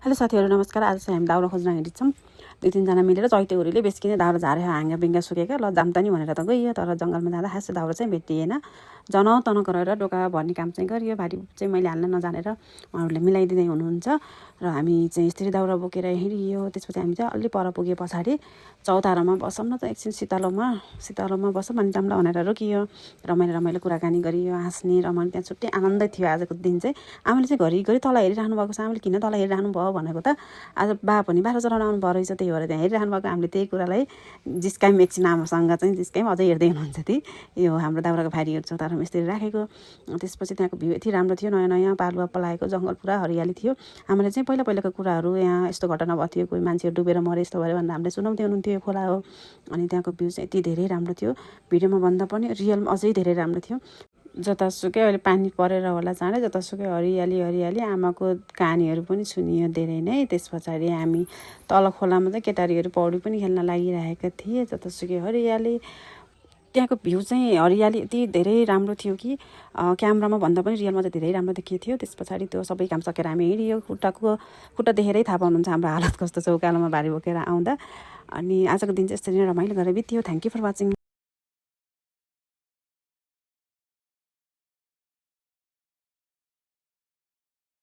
Hello साथीहरू नमस्कार। आज चाहिँ हामी दाउरा खोज्न हिँड्छौँ। 2-3 जना मिलेर चैतेहुरीले बेसकिने दाउरा झार्यो, हाँगा बिङ्गा सुकेका। ल जाम त नि भनेर त गइयो, तर जङ्गलमा जाँदा खासै दाउरा चाहिँ भेटिएन। जनाउ तनक गरेर डोका भर्ने काम चाहिँ गरियो। भारी चाहिँ मैले हाल्न नजानेर उहाँहरूले मिलाइदिँदै हुनुहुन्छ र हामी चाहिँ यसरी दाउरा बोकेर हिँडियो। त्यसपछि हामी चाहिँ अलि पर पुगे पछाडि चौतारामा बसौँ न त, एकछिन शीतलोमा बसौँ अनि जाउँला भनेर रोकियो। रमाइलो कुराकानी गरियो, हाँस्ने रमाइलो। त्यहाँ छुट्टै आनन्दै थियो आजको दिन चाहिँ। आमाले चाहिँ घरिघरि तल हेरिरहनु भएको छ। आमाले किन तल हेरिरहनु भयो भनेको त, आज बा पनि बाह्र चढाउन आउनु भयो रहेछ, त्यही भएर त्यहाँ हेरिरहनु भएको। हामीले त्यही कुरालाई जिस्कायौँ एकछिन, आमासँग चाहिँ जिस्कायौँ। अझै हेर्दै हुनुहुन्छ ती। यो हाम्रो दाउराको भारीहरू चौतारामा यसरी राखेको। त्यसपछि त्यहाँको भ्यू यति राम्रो थियो, नयाँ पालुवा पलाएको जङ्गल पुरा हरियाली थियो। आमाले चाहिँ पहिलाको कुराहरू, यहाँ यस्तो घटना भएको थियो, कोही मान्छेहरू डुबेर मरे, यस्तो भयो भनेर हामीले सुनाउँदै हुनुहुन्थ्यो। यो खोला हो अनि त्यहाँको भ्यू चाहिँ यति धेरै राम्रो थियो, भिडियोमा भन्दा पनि रियलमा अझै धेरै राम्रो थियो। जतासुकै अहिले पानी परेर होला चाँडै, जतासुकै हरियाली। आमाको कहानीहरू पनि सुनियो धेरै नै। त्यस पछाडि हामी तल खोलामा चाहिँ केटारीहरू पौडी पनि खेल्न लागिरहेका थिए। जतासुकै हरियाली, त्यहाँको भ्यू चाहिँ हरियाली यति धेरै राम्रो थियो कि क्यामेरामा भन्दा पनि रियलमा चाहिँ धेरै राम्रो देखिएको थियो। त्यस पछाडि त्यो सबै काम सकेर हामी हिँडियो। खुट्टा देखेरै थाहा पाउनुहुन्छ हाम्रो हालत कस्तो छ उकालोमा भारी बोकेर आउँदा। अनि आजको दिन चाहिँ यसरी नै रमाइलो गरेर बित्यो। Thank you for watching.